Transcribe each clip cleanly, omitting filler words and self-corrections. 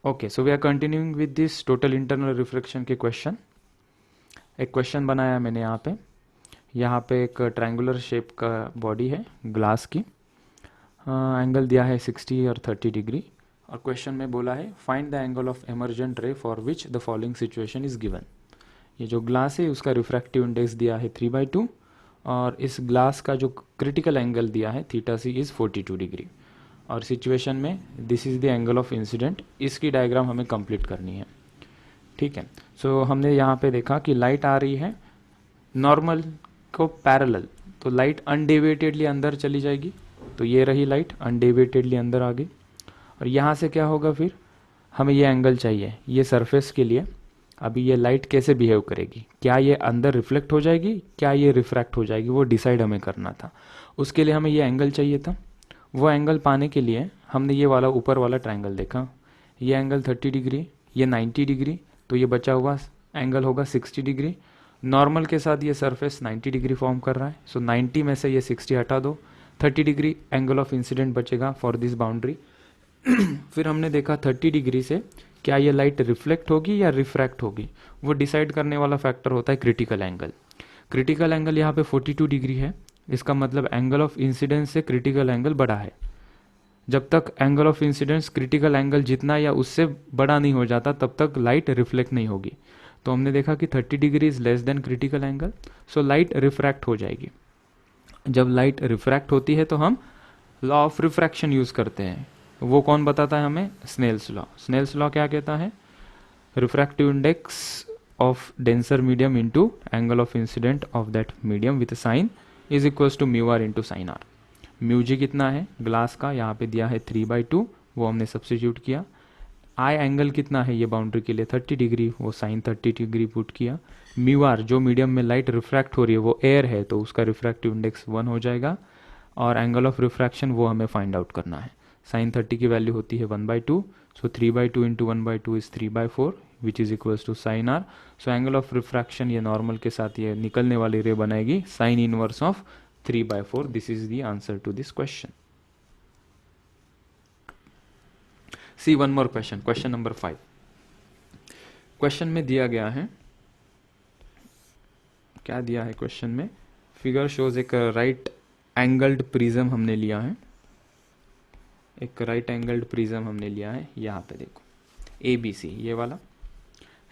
Okay, so we are continuing with this total internal reflection के question. एक question बनाया मैंने यहाँ पे एक ट्रायंगुलर शेप का बॉडी है ग्लास की, एंगल दिया है 60 और 30 डिग्री, और क्वेश्चन में बोला है find the angle of emergent ray for which the following situation is given. ये जो ग्लास है उसका रिफ्रैक्टिव इंडेक्स दिया है 3/2, और इस ग्लास का जो क्रिटिकल एंगल दिया है थीटा सी इज़ 42 डिग्री, और सिचुएशन में this is the angle of incident. इसकी डायग्राम हमें कंप्लीट करनी है, ठीक है। सो हमने यहाँ पे देखा कि लाइट आ रही है नॉर्मल को पैरेलल, तो लाइट अनडेविएटेडली अंदर चली जाएगी, तो ये रही लाइट अनडेविएटेडली अंदर आ गई। और यहाँ से क्या होगा, फिर हमें ये एंगल चाहिए ये सरफेस के लिए। अभी ये लाइट कैसे बिहेव करेगी, क्या ये अंदर रिफ्लेक्ट हो जाएगी, क्या ये रिफ्रैक्ट हो जाएगी, वो डिसाइड हमें करना था। उसके लिए हमें ये एंगल चाहिए था। वो एंगल पाने के लिए हमने ये वाला ऊपर वाला ट्रायंगल देखा, ये एंगल 30 डिग्री, ये 90 डिग्री, तो ये बचा हुआ एंगल होगा 60 डिग्री। नॉर्मल के साथ ये सरफेस 90 डिग्री फॉर्म कर रहा है, सो 90 में से ये 60 हटा दो, 30 डिग्री एंगल ऑफ इंसिडेंट बचेगा फॉर दिस बाउंड्री। फिर हमने देखा 30 डिग्री से क्या ये लाइट रिफ्लेक्ट होगी या रिफ्रैक्ट होगी, वो डिसाइड करने वाला फैक्टर होता है क्रिटिकल एंगल। क्रिटिकल एंगल यहाँ पे 42 डिग्री है, इसका मतलब एंगल ऑफ इंसिडेंस से क्रिटिकल एंगल बड़ा है। जब तक angle of incidence critical angle जितना या उससे बड़ा नहीं हो जाता तब तक लाइट रिफ्लेक्ट नहीं होगी। तो हमने देखा कि 30 degree is less than critical angle, so light refract हो जाएगी। जब लाइट रिफ्रैक्ट होती है तो हम लॉ ऑफ रिफ्रैक्शन यूज करते हैं। वो कौन बताता है हमें? Snell's law. स्नेल्स लॉ क्या कहता है? Refractive index of denser medium into angle of incident of that medium with sine is equals to mu r into sine r. Mu g कितना है ग्लास का, यहाँ पे दिया है 3/2, वो हमने सब्स्टिट्यूट किया। आई एंगल कितना है ये बाउंड्री के लिए 30 डिग्री, वो साइन 30 डिग्री पुट किया। म्यू आर जो मीडियम में लाइट रिफ्रैक्ट हो रही है वो एयर है, तो उसका रिफ्रैक्टिव इंडेक्स 1 हो जाएगा, और एंगल ऑफ रिफ्रैक्शन वो हमें फाइंड आउट करना है। साइन 30 की वैल्यू होती है 1/2, so 3/2 into 1/2 is 3/4 which is equals to sine r. So angle of refraction ये नॉर्मल के साथ ये निकलने वाली रे बनाएगी sine inverse of 3/4। This is the answer to this question. See one more question, question number 5। Question में दिया गया है, क्या दिया है क्वेश्चन में? फिगर शोज एक राइट एंगल्ड प्रिज्म हमने लिया है, एक राइट एंगल्ड प्रिज्म हमने लिया है। यहाँ पे देखो ABC ये वाला,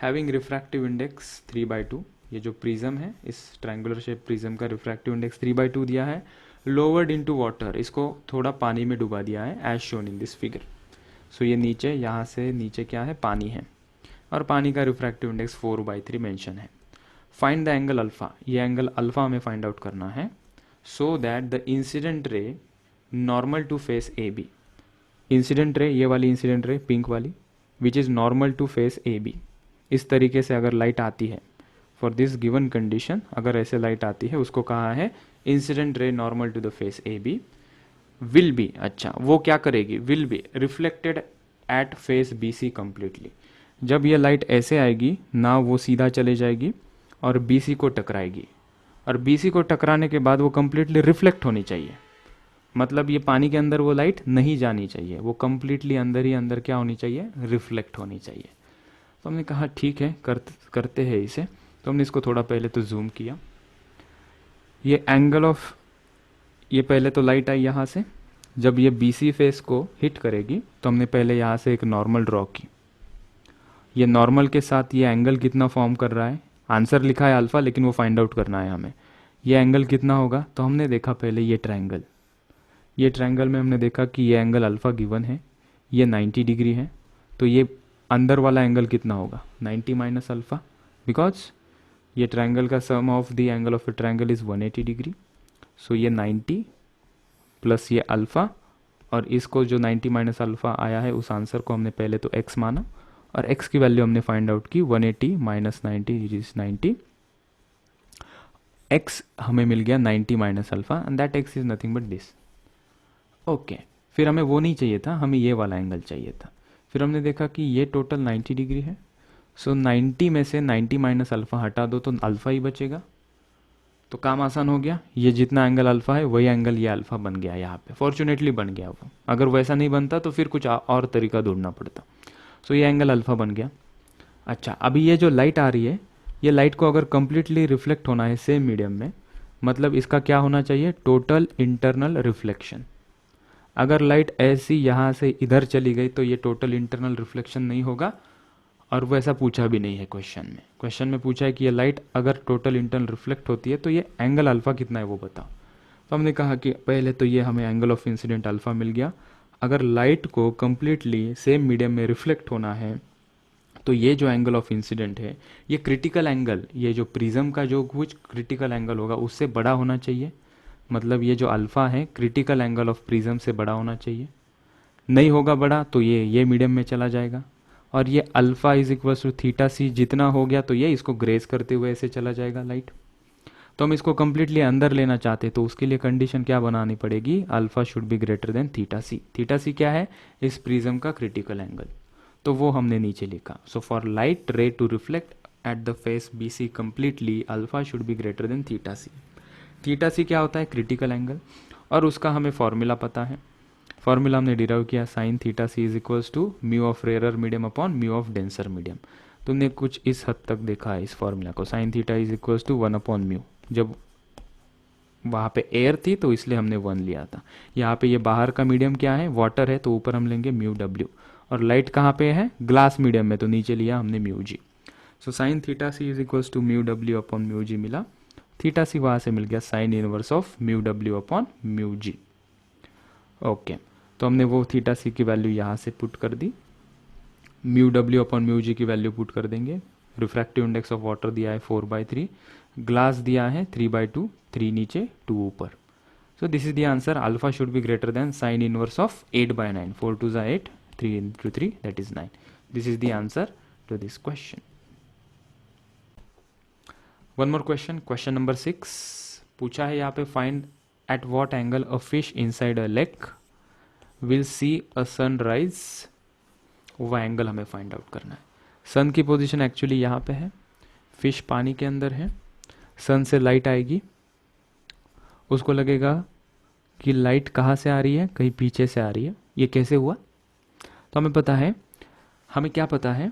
हैविंग रिफ्रैक्टिव इंडेक्स 3/2। ये जो प्रिज्म है इस ट्रायंगुलर शेप प्रिज्म का रिफ्रैक्टिव इंडेक्स 3/2 दिया है। लोवर्ड इनटू वाटर, इसको थोड़ा पानी में डुबा दिया है as shown in this figure. So ये नीचे, यहाँ से नीचे क्या है? पानी है, और पानी का रिफ्रैक्टिव इंडेक्स 4/3 मेंशन है। फाइंड द एंगल अल्फा, ये एंगल अल्फा हमें फाइंड आउट करना है, so that the incident ray normal to face AB। Incident ray, ये वाली इंसिडेंट रे पिंक वाली, which is normal to face AB। इस तरीके से अगर लाइट आती है फॉर दिस गिवन कंडीशन, अगर ऐसे लाइट आती है उसको कहा है incident ray normal to the face AB will be, अच्छा वो क्या करेगी? Will be reflected at face BC completely. जब ये लाइट ऐसे आएगी ना, वो सीधा चले जाएगी और BC को टकराएगी, और BC को टकराने के बाद वो कम्प्लीटली रिफ्लेक्ट होनी चाहिए। मतलब ये पानी के अंदर वो लाइट नहीं जानी चाहिए, वो कम्प्लीटली अंदर ही अंदर क्या होनी चाहिए? रिफ्लेक्ट होनी चाहिए। तो हमने कहा ठीक है, करते हैं इसे। तो हमने इसको थोड़ा पहले तो जूम किया। ये एंगल ऑफ, ये पहले तो लाइट आई यहाँ से, जब ये BC फेस को हिट करेगी तो हमने पहले यहाँ से एक नॉर्मल ड्रॉ की। ये नॉर्मल के साथ ये एंगल कितना फॉर्म कर रहा है? आंसर लिखा है अल्फा, लेकिन वो फाइंड आउट करना है हमें। ये एंगल कितना होगा? तो हमने देखा पहले ये ट्रायंगल, ये ट्रायंगल में हमने देखा कि ये एंगल अल्फा गिवन है, ये 90 डिग्री है, तो ये अंदर वाला एंगल कितना होगा? 90 माइनस अल्फा, बिकॉज ये ट्रायंगल का sum of the angle of a triangle is 180 degree. So ये 90 प्लस ये अल्फा, और इसको जो 90 माइनस अल्फा आया है उस आंसर को हमने पहले तो x माना, और x की वैल्यू हमने फाइंड आउट की 180 माइनस 90 इज 90। x हमें मिल गया 90 minus alpha, and that x is nothing but this. Okay, फिर हमें वो नहीं चाहिए था, हमें ये वाला एंगल चाहिए था। फिर हमने देखा कि ये टोटल 90 डिग्री है, सो 90 में से 90 माइनस अल्फा हटा दो तो अल्फा ही बचेगा, तो काम आसान हो गया। ये जितना एंगल अल्फा है वही एंगल ये अल्फा बन गया, यहाँ पे फॉर्चुनेटली बन गया वो। अगर वैसा नहीं बनता तो फिर कुछ और तरीका ढूंढना पड़ता। सो ये एंगल अल्फा बन गया। अच्छा, अभी ये जो लाइट आ रही है, ये लाइट को अगर कंप्लीटली रिफ्लेक्ट होना है सेम मीडियम में, मतलब इसका क्या होना चाहिए, टोटल इंटरनल रिफ्लेक्शन। अगर लाइट ऐसी यहाँ से इधर चली गई तो ये टोटल इंटरनल रिफ्लेक्शन नहीं होगा, और वो ऐसा पूछा भी नहीं है क्वेश्चन में। क्वेश्चन में पूछा है कि ये लाइट अगर टोटल इंटरनल रिफ्लेक्ट होती है तो ये एंगल अल्फा कितना है वो बताओ। तो हमने कहा कि पहले तो ये हमें एंगल ऑफ इंसिडेंट अल्फा मिल गया। अगर लाइट को कंप्लीटली सेम मीडियम में रिफ्लेक्ट होना है तो ये जो एंगल ऑफ इंसिडेंट है, ये क्रिटिकल एंगल, ये जो प्रिज्म का जो कुछ क्रिटिकल एंगल होगा उससे बड़ा होना चाहिए। मतलब ये जो अल्फा है क्रिटिकल एंगल ऑफ प्रिज्म से बड़ा होना चाहिए। नहीं होगा बड़ा तो ये मीडियम में चला जाएगा, और ये alpha is equal to theta c जितना हो गया तो ये इसको ग्रेस करते हुए ऐसे चला जाएगा लाइट। तो हम इसको कंप्लीटली अंदर लेना चाहते तो उसके लिए कंडीशन क्या बनानी पड़ेगी, alpha should be greater than theta c. Theta c क्या है, इस प्रिज्म का क्रिटिकल एंगल, तो वो हमने नीचे लिखा। So for light ray to reflect at the face B C completely, alpha should be greater than theta c. Theta c क्या होता है, क्रिटिकल एंगल, और उसका हमें फॉर्मूला पता है। फॉर्मूला हमने डिराइव किया, sine theta c is equals to mu of rare medium upon mu of denser medium. तुमने कुछ इस हद तक देखा है इस फॉर्मूला को, sine theta is equals to 1 upon mu. जब वहाँ पे एयर थी तो इसलिए हमने 1 लिया था। यहाँ पे ये बाहर का मीडियम क्या है, वाटर है, तो ऊपर हम लेंगे म्यू डब्ल्यू, और लाइट कहाँ पे है, ग्लास मीडियम में, तो नीचे लिया हमने mu g. So sine theta c is equals to mu डब्ल्यू अपॉन म्यू जी मिला। थीटा सी वहाँ से मिल गया साइन इनवर्स ऑफ म्यू डब्ल्यू अपॉन म्यू जी। ओके, तो हमने वो थीटा सी की वैल्यू यहाँ से पुट कर दी, म्यू डब्ल्यू अपॉन म्यू जी की वैल्यू पुट कर देंगे। रिफ्रैक्टिव इंडेक्स ऑफ वाटर दिया है 4/3, ग्लास दिया है 3/2, 3 नीचे 2 ऊपर। So this is the answer, alpha should be greater then sign inverse of 8/9, 4 2 8, 3 into 3 that is 9. This is the answer to this question. One more question, question number 6 पूछा है यहाँ पे, find at what angle a fish inside a lake will see a sunrise। वो angle हमें find out करना है। सन की position actually यहाँ पे है, फिश पानी के अंदर है, सन से लाइट आएगी, उसको लगेगा कि लाइट कहाँ से आ रही है, कहीं पीछे से आ रही है। ये कैसे हुआ, तो हमें पता है, हमें क्या पता है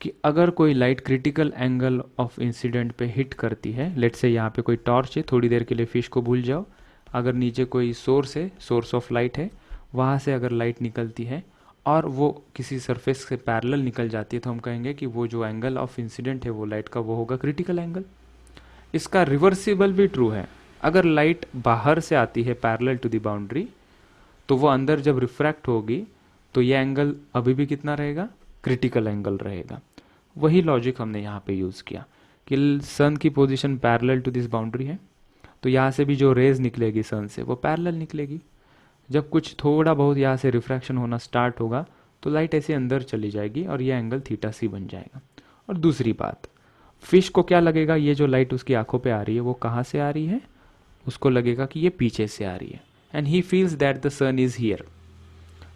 कि अगर कोई light critical angle of incident पे हिट करती है, लेट से यहाँ पे कोई टॉर्च है, थोड़ी देर के लिए फिश को भूल जाओ, अगर नीचे कोई सोर्स है, सोर्स ऑफ लाइट है, वहाँ से अगर लाइट निकलती है और वो किसी सरफेस से पैरेलल निकल जाती है, तो हम कहेंगे कि वो जो एंगल ऑफ इंसिडेंट है वो लाइट का, वो होगा क्रिटिकल एंगल। इसका रिवर्सिबल भी ट्रू है, अगर लाइट बाहर से आती है पैरेलल टू द बाउंड्री, तो वो अंदर जब रिफ्रैक्ट होगी तो ये एंगल अभी भी कितना रहेगा, क्रिटिकल एंगल रहेगा। वही लॉजिक हमने यहाँ पे यूज़ किया कि सन की position parallel to this boundary है, तो यहाँ से भी जो रेज निकलेगी सन से वो पैरेलल निकलेगी। जब कुछ थोड़ा बहुत यहाँ से रिफ्रैक्शन होना स्टार्ट होगा तो लाइट ऐसे अंदर चली जाएगी और ये एंगल थीटा सी बन जाएगा। और दूसरी बात, फिश को क्या लगेगा, ये जो लाइट उसकी आंखों पे आ रही है वो कहाँ से आ रही है, उसको लगेगा कि ये पीछे से आ रही है, and he feels that the sun is here.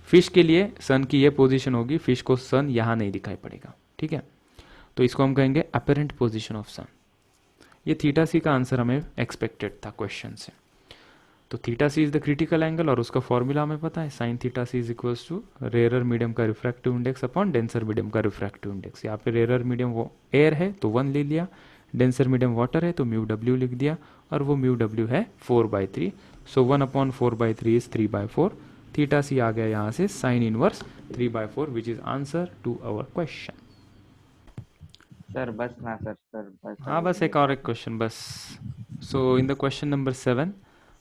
Fish के लिए सन की ये पोजीशन होगी, फिश को सन यहाँ नहीं दिखाई पड़ेगा, ठीक है, तो इसको हम कहेंगे अपेरेंट पोजीशन ऑफ सन। ये थीटा सी का आंसर हमें एक्सपेक्टेड था क्वेश्चन से। तो theta c is the critical angle, और उसका फॉर्मूला हमें पता है, sine theta c is equals to rare medium का refractive index upon denser medium का रिफ्रैक्टिव इंडेक्स। यहाँ पे रेयर मीडियम वो एयर है तो 1 ले लिया, डेंसर मीडियम वाटर है तो म्यू डब्ल्यू लिख दिया, और वो म्यू डब्ल्यू है 4/3। So 1 upon 4/3 is 3/4। Theta c आ गया यहाँ से sine inverse 3/4, which is answer to our question. Sir बस ना सर बस। हाँ बस एक और एक क्वेश्चन बस। So in the question number 7,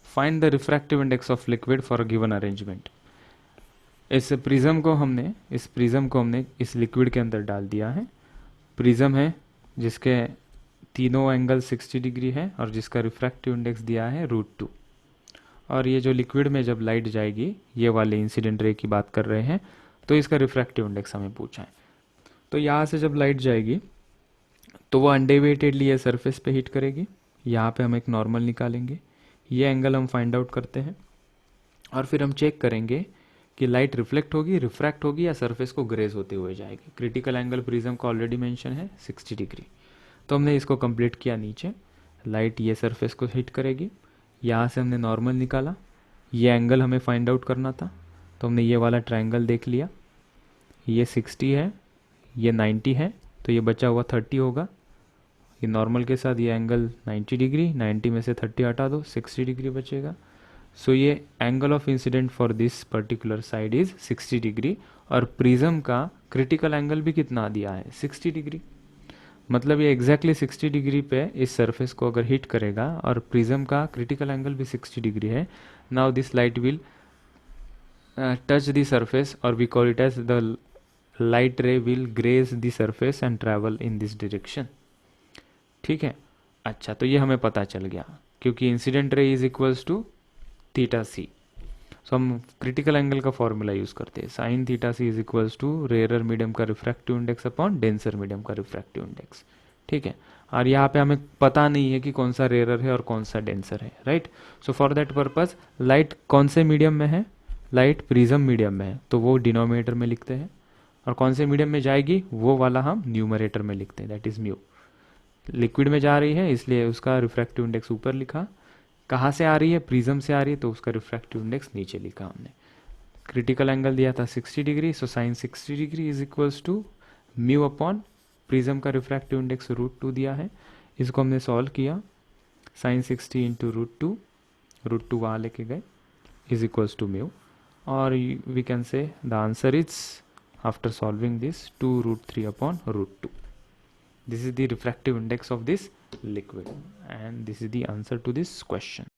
find the refractive index of liquid for a given arrangement. इस प्रिज्म को हमने इस लिक्विड के अंदर डाल दिया है। प्रिज्म है जिसके तीनों एंगल 60 डिग्री है और जिसका रिफ्रैक्टिव इंडेक्स दिया है √2। और ये जो लिक्विड में जब लाइट जाएगी, ये वाले इंसिडेंट रे की बात कर रहे हैं, तो इसका रिफ्रैक्टिव इंडेक्स हमें पूछा है। तो यहाँ से जब लाइट जाएगी तो वो अनडेविएटेडली ये सरफेस पे हिट करेगी, यहाँ पे हम एक नॉर्मल निकालेंगे, ये एंगल हम फाइंड आउट करते हैं, और फिर हम चेक करेंगे कि लाइट रिफ्लेक्ट होगी, रिफ्रैक्ट होगी, या सरफेस को ग्रेज होते हुए जाएगी। क्रिटिकल एंगल प्रिज्म का ऑलरेडी मेंशन है 60 डिग्री। तो हमने इसको कंप्लीट किया, नीचे लाइट ये सरफेस को हिट करेगी, यहाँ से हमने नॉर्मल निकाला, ये एंगल हमें फाइंड आउट करना था, तो हमने ये वाला ट्रायंगल देख लिया, ये 60 है, ये 90 है तो ये बचा हुआ 30 होगा। ये नॉर्मल के साथ ये एंगल 90 डिग्री, 90 में से 30 हटा दो, 60 डिग्री बचेगा। सो ये angle of incident for this particular side is 60 degree, और प्रिज्म का क्रिटिकल एंगल भी कितना दिया है, 60 डिग्री। मतलब ये एग्जैक्टली 60 डिग्री पे इस सरफेस को अगर हिट करेगा, और प्रिज्म का क्रिटिकल एंगल भी 60 डिग्री है। Now this light will touch the surface, और we call it as the light ray will graze the surface and travel in this direction. ठीक है, अच्छा, तो ये हमें पता चल गया, क्योंकि incident ray is equals to theta c. So हम क्रिटिकल एंगल का फॉर्मूला यूज करते हैं, sine theta c is equals to rarer medium का refractive index upon denser medium का रिफ्रैक्टिव इंडेक्स। ठीक है, और यहाँ पे हमें पता नहीं है कि कौन सा रेयरर है और कौन सा डेंसर है, right. So for that purpose light कौन से मीडियम में है, लाइट प्रिज्म मीडियम में है, तो वो डिनोमिनेटर में लिखते हैं, और कौन से मीडियम में जाएगी वो वाला हम न्यूमरेटर में लिखते हैं, दैट इज म्यू। लिक्विड में जा रही है इसलिए उसका रिफ्रैक्टिव इंडेक्स ऊपर लिखा, कहाँ से आ रही है, प्रिज्म से आ रही है, तो उसका रिफ्रैक्टिव इंडेक्स नीचे लिखा हमने। क्रिटिकल एंगल दिया था 60 degree, so sine 60 degree is equals to mu upon prism का रिफ्रैक्टिव इंडेक्स √2 दिया है। इसको हमने सॉल्व किया, साइन 60 इंटू √2 वहाँ लेके गए, इज इक्वल्स टू म्यू, और we can say the answer is after solving this 2√3 अपॉन √2. This is the refractive index of this liquid, and this is the answer to this question.